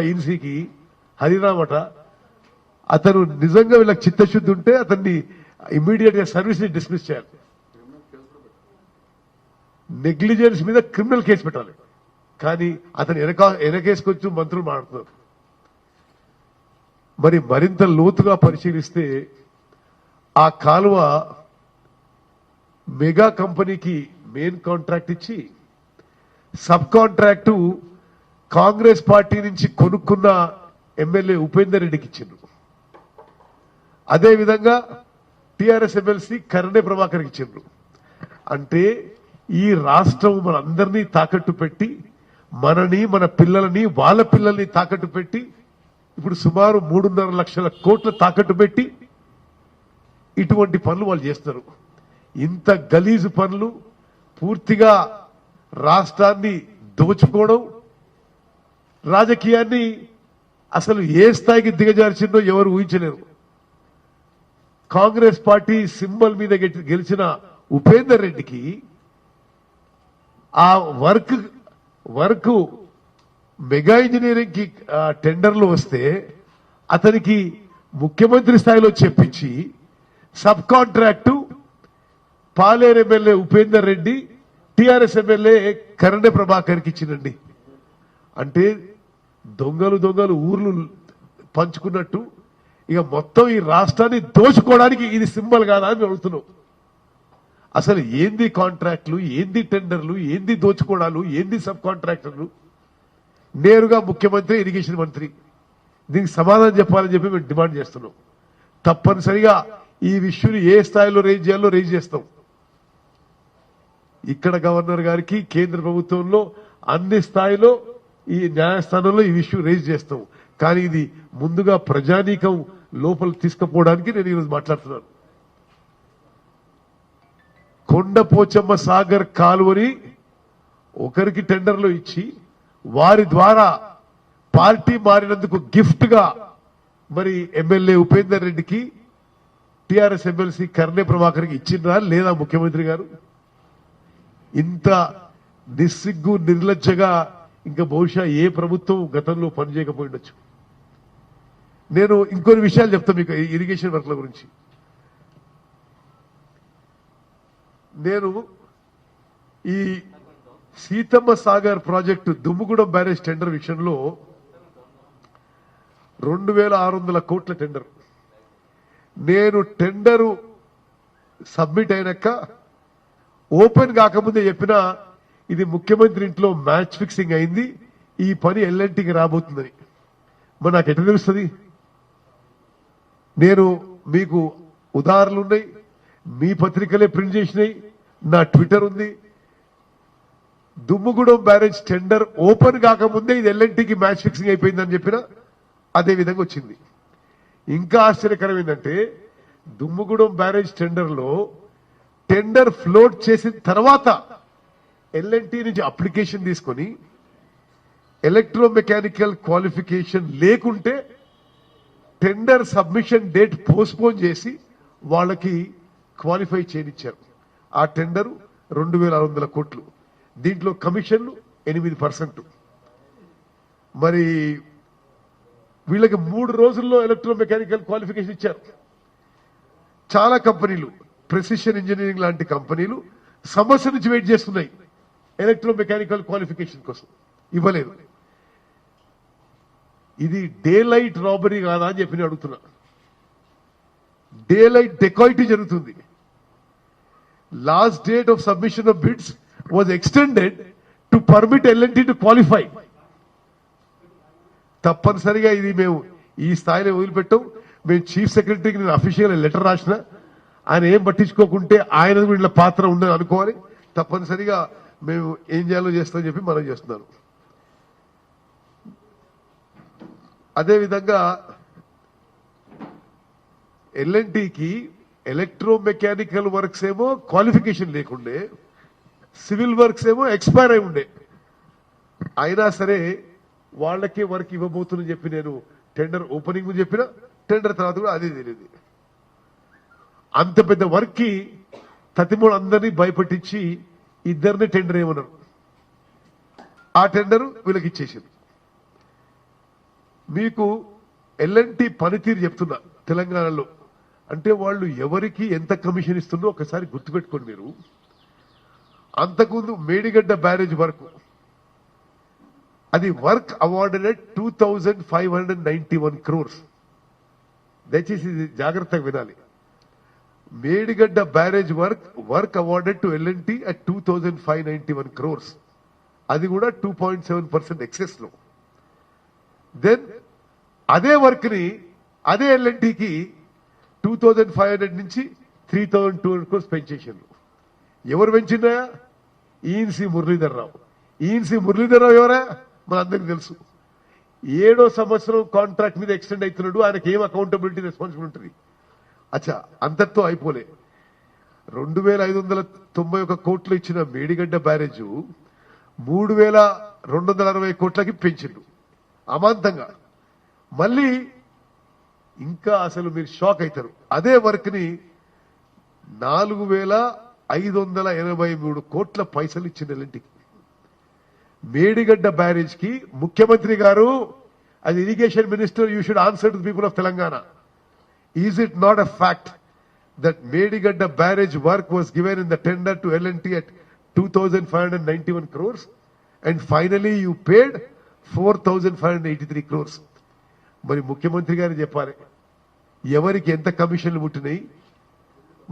ఈన్సీకి హరిరామట అతను నిజంగా వీళ్ళకి చిత్తశుద్ధి ఉంటే అతన్ని ఇమ్మీడియట్ గా సర్వీస్ ని డిస్మిస్ చేయాలి. నెగ్లిజెన్స్ మీద క్రిమినల్ కేసు పెట్టాలి. కానీ అతను వెనకేసుకొచ్చి మంత్రులు మాట్లాడుతున్నారు. మరి మరింత లోతుగా పరిశీలిస్తే ఆ కాలువ మెగా కంపెనీకి మెయిన్ కాంట్రాక్ట్ ఇచ్చి సబ్ కాంట్రాక్టు కాంగ్రెస్ పార్టీ నుంచి కొనుక్కున్న ఎమ్మెల్యే ఉపేందర్ రెడ్డికి ఇచ్చిండ్రు. అదేవిధంగా టిఆర్ఎస్ ఎమ్మెల్సీ కరణే ప్రభాకర్కి ఇచ్చిండ్రు. అంటే ఈ రాష్ట్రం మనందరినీ తాకట్టు పెట్టి మనని మన పిల్లలని వాళ్ళ పిల్లల్ని తాకట్టు పెట్టి ఇప్పుడు సుమారు 3.5 లక్షల కోట్ల తాకట్టు పెట్టి ఇటువంటి పనులు వాళ్ళు చేస్తారు. ఇంత గలీజు పనులు పూర్తిగా రాష్ట్రాన్ని దోచుకోవడం, రాజకీయాన్ని అసలు ఏ స్థాయికి దిగజార్చిందో ఎవరు ఊహించలేరు. కాంగ్రెస్ పార్టీ సింబల్ మీద గెలిచిన ఉపేందర్ రెడ్డికి ఆ వర్క్ మెగా ఇంజనీరింగ్ కి టెండర్లు వస్తే అతనికి ముఖ్యమంత్రి స్థాయిలో చెప్పించి sub contract Paleru MLA Upender Reddy TRS MLA కరణే ప్రభాకర్కి ఇచ్చిందండి. అంటే దొంగలు ఊర్లు పంచుకున్నట్టు ఇక మొత్తం ఈ రాష్ట్రాన్ని దోచుకోవడానికి ఇది సింబల్ కాదా అని అడుగుతున్నాం. అసలు ఏంది కాంట్రాక్టులు, ఏంది టెండర్లు, ఏంది దోచుకోవడాలు, ఏంది సబ్ కాంట్రాక్టర్లు? నేరుగా ముఖ్యమంత్రి, ఇరిగేషన్ మంత్రి దీనికి సమాధానం చెప్పాలని చెప్పి మేము డిమాండ్ చేస్తున్నాం. తప్పనిసరిగా ఈ విషయం ఏ స్థాయిలో రేజ్ చేయాలో రేజ్ చేస్తాం. ఇక్కడ గవర్నర్ గారికి కేంద్ర ప్రభుత్వంలో అన్ని స్థాయిలో ఈ న్యాయస్థానంలో ఈ విషయం రేజ్ చేస్తాం. కానీ ఇది ముందుగా ప్రజానీకం లోపల తీసుకుపోవడానికి నేను ఈరోజు మాట్లాడుతున్నాను. కొండపోచమ్మ సాగర్ కాలువని ఒకరికి టెండర్లో ఇచ్చి వారి ద్వారా పార్టీ మారినందుకు గిఫ్ట్ గా మరి ఎమ్మెల్యే ఉపేందర్ రెడ్డికి టిఆర్ఎస్ ఎమ్మెల్సీ కరణే ప్రభాకర్కి ఇచ్చిండ్రా లేదా ముఖ్యమంత్రి గారు? ఇంత నిస్సిగ్గు నిర్లజ్జగా ఇంకా బహుశా ఏ ప్రభుత్వం గతంలో పనిచేయకపోయిండొచ్చు. నేను ఇంకొన్ని విషయాలు చెప్తాను మీకు ఇరిగేషన్ వర్క్ల గురించి. నేను ఈ Seethamma Sagar project Dummugudem barrage tender విషయంలో 2600 కోట్ల టెండర్. నేను టెండరు సబ్మిట్ అయినాక ఓపెన్ కాకముందే చెప్పినా ఇది ముఖ్యమంత్రి ఇంట్లో మ్యాచ్ ఫిక్సింగ్ అయింది, ఈ పని ఎల్ఎన్టీకి రాబోతుందని. మరి నాకు ఎట్లా తెలుస్తుంది? నేను మీకు ఉదాహరణలు ఉన్నాయి, మీ పత్రికలే ప్రింట్ చేసినాయి, నా ట్విట్టర్ ఉంది. దుమ్ముగూడెం బ్యారేజ్ టెండర్ ఓపెన్ కాకముందే ఇది ఎల్ఎన్టీకి మ్యాచ్ ఫిక్సింగ్ అయిపోయిందని చెప్పినా అదే విధంగా వచ్చింది. ఇంకా ఆశ్చర్యకరం ఏంటంటే దుమ్ముగూడెం బ్యారేజ్ టెండర్లో టెండర్ ఫ్లోట్ చేసిన తర్వాత ఎల్ఎన్టీ నుంచి అప్లికేషన్ తీసుకొని ఎలక్ట్రోమెకానికల్ క్వాలిఫికేషన్ లేకుంటే టెండర్ సబ్మిషన్ డేట్ పోస్ట్పోన్ చేసి వాళ్ళకి క్వాలిఫై చేయనిచ్చారు. ఆ టెండర్ 2600 కోట్లు. దీంట్లో కమిషన్లు 8%. మరి వీళ్ళకి 3 రోజుల్లో ఎలక్ట్రోమెకానికల్ క్వాలిఫికేషన్ ఇచ్చారు. చాలా కంపెనీలు, ప్రెసిషన్ ఇంజనీరింగ్ లాంటి కంపెనీలు సమస్య నుంచి వెయిట్ చేస్తున్నాయి ఎలక్ట్రోమెకానికల్ క్వాలిఫికేషన్ కోసం, ఇవ్వలేదు. ఇది డే లైట్ రాబరీ కాదా అని చెప్పి నేను అడుగుతున్నా. డే లైట్ డెకాయిటీ జరుగుతుంది. Last date of submission of bids was extended to permit L&T to qualify. తప్పనిసరిగా ఇది మేము ఈ స్థాయిలో వదిలిపెట్టాం. మేము చీఫ్ సెక్రటరీకి నేను అఫీషియల్ లెటర్ రాసిన, ఆయన ఏం పట్టించుకోకుంటే ఆయన వీళ్ళ పాత్ర ఉండని అనుకోవాలి. తప్పనిసరిగా మేము ఏం చేయాలో చేస్తామని చెప్పి మనం చేస్తున్నాను. అదేవిధంగా ఎల్ఎన్టీకి ఎలక్ట్రోమెకానికల్ వర్క్స్ ఏమో క్వాలిఫికేషన్ లేకుండే, సివిల్ వర్క్స్ ఏమో ఎక్స్పైర్ అయి ఉండే. అయినా సరే వాళ్ళకే వర్క్ ఇవ్వబోతుందని చెప్పి నేను టెండర్ ఓపెనింగ్ చెప్పిన, టెండర్ తర్వాత కూడా అదే తెలియదు. అంత పెద్ద వర్క్ కి 13 అందరినీ భయపెట్టించి ఇద్దరిని టెండర్ ఏమన్నారు. ఆ టెండర్ వీళ్ళకి ఇచ్చేసింది. మీకు ఎల్ఎన్టీ పనితీరు చెప్తున్నా తెలంగాణలో. అంటే వాళ్ళు ఎవరికి ఎంత కమిషన్ ఇస్తుందో ఒకసారి గుర్తుపెట్టుకోండి మీరు. అంతకుముందు మేడిగడ్డ బ్యారేజ్ వరకు అది వర్క్ అవార్డెడ్ at 2591 crores. దయచేసి ఇది జాగ్రత్తగా వినాలి. Medigadda barrage work awarded to L&T at 2591 crores. అది కూడా 2.7% ఎక్సెస్ లో. దెన్ అదే వర్క్ ని అదే ఎల్ఎన్టీకి 2500 నుంచి 3200 crores పెంచేసారు. ఎవరు పెంచినా? ఈఎన్సీ మురళీధర్రావు. ఈఎన్సీ మురళీధర్రావు ఎవరా? మన అందరికి తెలుసు. 7వ సంవత్సరం కాంట్రాక్ట్ మీద ఎక్స్టెండ్ అవుతున్నాడు. ఆయనకి ఏం అకౌంటబిలిటీ రెస్పాన్సిబిలిటీ ఉంటుంది? అచ్చా, అంతటితో అయిపోలే. 2591 కోట్లు ఇచ్చిన మేడిగడ్డ బ్యారేజ్ 3260 కోట్లకి పెంచిండు అమాంతంగా. మళ్ళీ ఇంకా అసలు మీరు షాక్ అవుతారు. అదే వర్క్ ని 4583 కోట్ల పైసలు ఇచ్చిన ఎల్ఎన్టీకి. మేడిగడ్డ బ్యారేజ్ కి ముఖ్యమంత్రి గారు, as irrigation minister, you should answer to the people of Telangana. Is it not a fact that Medigadda barrage work was given in the tender to L&T at 2,591 crores and finally you paid 4,583 crores? మరి ముఖ్యమంత్రి గారు చెప్పాలి ఎవరికి ఎంత కమిషన్లు ముట్టినాయి.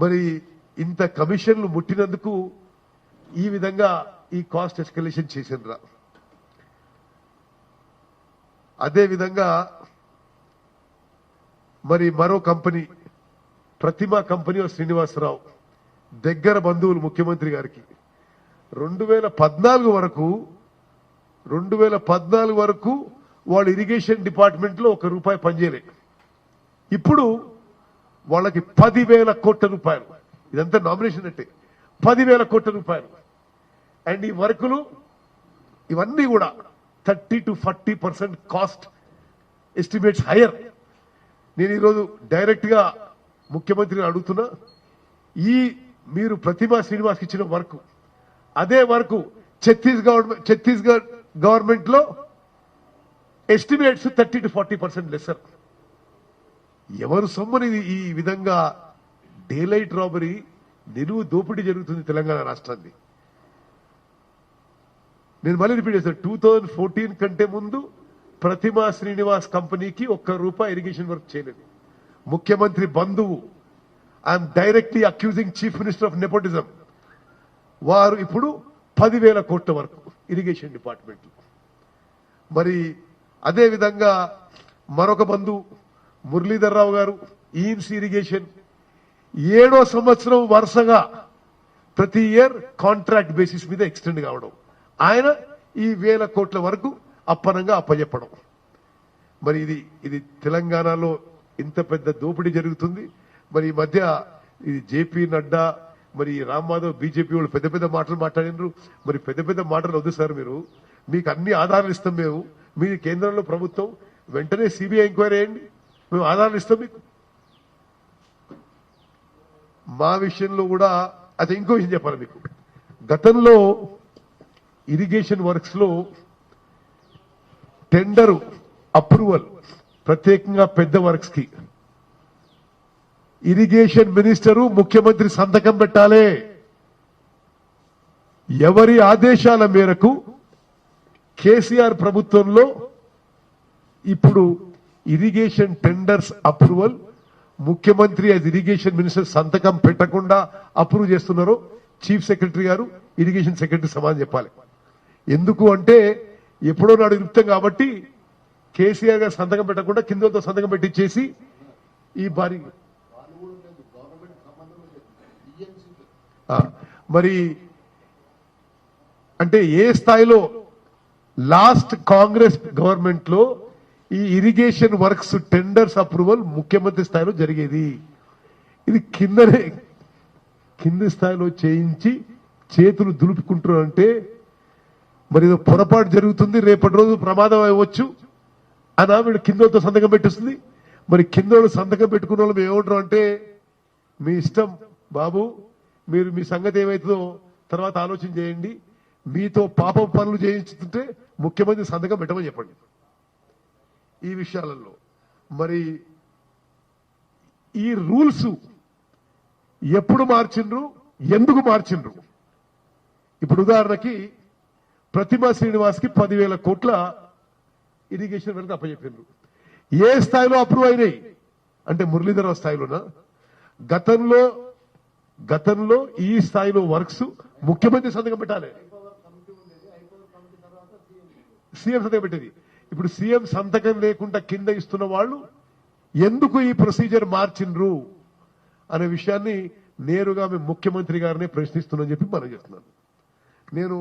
మరి ఇంత కమిషన్లు ముట్టినందుకు ఈ విధంగా ఈ కాస్ట్ ఎస్కలేషన్ చేసినరా. అదే విధంగా మరి మరో కంపెనీ ప్రతిమా కంపెనీ శ్రీనివాసరావు దగ్గర బంధువులు ముఖ్యమంత్రి గారికి 2014 వరకు వాళ్ళు ఇరిగేషన్ డిపార్ట్మెంట్ లో ₹1 పనిచేయలే. ఇప్పుడు వాళ్ళకి 10,000 కోట్ల రూపాయలు. ఇదంతా నామినేషన్ అంటే 10,000 కోట్ల రూపాయలు. అండ్ ఈ వర్కులు ఇవన్నీ కూడా 30 to 40% కాస్ట్ ఎస్టిమేట్స్ హైయర్. నేను ఈరోజు డైరెక్ట్ గా ముఖ్యమంత్రిని అడుగుతున్నా, ఈ మీరు ప్రతిమా శ్రీనివాస్కి ఇచ్చిన వర్క్ అదే వర్క్ ఛత్తీస్గఢ్ గవర్నమెంట్ లో ఎస్టిమేట్స్ 30 to 40% లెస్సర్. ఎవరు సొమ్మని ఈ విధంగా డేలైట్ రాబరీ, నిలువు దోపిడీ జరుగుతుంది తెలంగాణ రాష్ట్రాన్ని. నేను మళ్ళీ రిపీట్ చేస్తాను, 2014 కంటే ముందు ప్రతిమా శ్రీనివాస్ కంపెనీకి ₹1 ఇరిగేషన్ వర్క్ చేయలేదు. ముఖ్యమంత్రి బంధువు, I'm directly accusing chief minister of nepotism, వారు ఇప్పుడు 10,000 కోట్ల వరకు ఇరిగేషన్ డిపార్ట్మెంట్. మరి అదే విధంగా మరొక బంధువు మురళీధర్రావు గారు ఈఎన్సీ ఇరిగేషన్ 7వ సంవత్సరం వరుసగా ప్రతి ఇయర్ కాంట్రాక్ట్ బేసిస్ మీద ఎక్స్టెండ్ కావడం, ఆయన ఈ 1,000 కోట్ల వరకు అప్పనంగా అప్పచెప్పడం. మరి ఇది తెలంగాణలో ఇంత పెద్ద దోపిడీ జరుగుతుంది. మరి ఈ మధ్య ఇది జేపీ నడ్డా, మరి రామ్ మాధవ్ బీజేపీ వాళ్ళు పెద్ద పెద్ద మాటలు మాట్లాడినారు. మరి పెద్ద పెద్ద మాటలు వద్దు సార్, మీకు అన్ని ఆధారాలు ఇస్తాం మేము. మీ కేంద్రంలో ప్రభుత్వం వెంటనే సిబిఐ ఎంక్వైరీ చేయండి, మేము ఆధారాలు ఇస్తాం మీకు. మా విషయంలో కూడా అది ఇంకో విషయం చెప్పాలి మీకు. గతంలో ఇరిగేషన్ వర్క్స్ లో టెండర్ అప్రూవల్ ప్రత్యేకంగా పెద్ద వర్క్స్ కి ఇరిగేషన్ మినిస్టరు ముఖ్యమంత్రి సంతకం పెట్టాలి. ఎవరి ఆదేశాల మేరకు కేసీఆర్ ప్రభుత్వంలో ఇప్పుడు ఇరిగేషన్ టెండర్స్ అప్రూవల్ ముఖ్యమంత్రి యాజ్ ఇరిగేషన్ మినిస్టర్ సంతకం పెట్టకుండా అప్రూవ్ చేస్తున్నారో చీఫ్ సెక్రటరీ గారు, ఇరిగేషన్ సెక్రటరీ సమాధానం చెప్పాలి. ఎందుకు అంటే ఎప్పుడో నాడు నిలుపుతాం కాబట్టి కేసీఆర్ గారు సంతకం పెట్టకుండా కిందతో సంతకం పెట్టించేసి ఈ భారీ మరి అంటే ఏ స్థాయిలో లాస్ట్ కాంగ్రెస్ గవర్నమెంట్ లో ఈ ఇరిగేషన్ వర్క్స్ టెండర్స్ అప్రూవల్ ముఖ్యమంత్రి స్థాయిలో జరిగేది. ఇది కింది స్థాయిలో చేయించి చేతులు దులుపుకుంటున్నారంటే మరి ఏదో పొరపాటు జరుగుతుంది, రేపటి రోజు ప్రమాదం అవ్వచ్చు అని ఆవిడ కిందోతో సంతకం పెట్టిస్తుంది. మరి కిందోడు సంతకం పెట్టుకున్న వాళ్ళు మేము ఏమంటాం అంటే, మీ ఇష్టం బాబు, మీరు మీ సంగతి ఏమైతుందో తర్వాత ఆలోచన చేయండి, మీతో పాపం పనులు చేయించుతుంటే ముఖ్యమంత్రి సంతకం పెట్టమని చెప్పండి. ఈ విషయాలలో మరి ఈ రూల్స్ ఎప్పుడు మార్చిండ్రు, ఎందుకు మార్చిండ్రు? ఇప్పుడు ఉదాహరణకి ప్రతిమా శ్రీనివాస్కి 10,000 కోట్ల ఇరిగేషన్ వరకు అప్పచెప్పిండ్రు. ఏ స్థాయిలో అప్రూవ్ అయినాయి అంటే మురళీధర స్థాయిలోనా? గతంలో ఈ స్థాయిలో వర్క్స్ ముఖ్యమంత్రి సంతకం పెట్టాలి, సీఎం సంతకం పెట్టేది. ఇప్పుడు సీఎం సంతకం లేకుండా కింద ఇస్తున్న వాళ్ళు ఎందుకు ఈ ప్రొసీజర్ మార్చిండ్రు అనే విషయాన్ని నేరుగా మేము ముఖ్యమంత్రి గారిని ప్రశ్నిస్తున్నామని చెప్పి మనం చేస్తున్నాను. నేను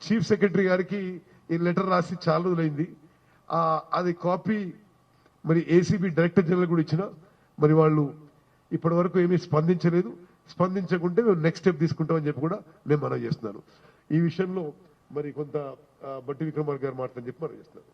చీఫ్ సెక్రటరీ గారికి ఈ లెటర్ రాసి చాలా రోజులైంది. అది కాపీ మరి ఏసీబీ డైరెక్టర్ జనరల్ కూడా ఇచ్చిన, మరి వాళ్ళు ఇప్పటి వరకు ఏమీ స్పందించలేదు. స్పందించకుంటే మేము నెక్స్ట్ స్టెప్ తీసుకుంటామని చెప్పి కూడా నేను మనం చేస్తున్నాను. ఈ విషయంలో మరి కొంత బట్టి విక్రమార్క గారు మాట్లాడని చెప్పి మనం చేస్తున్నాను.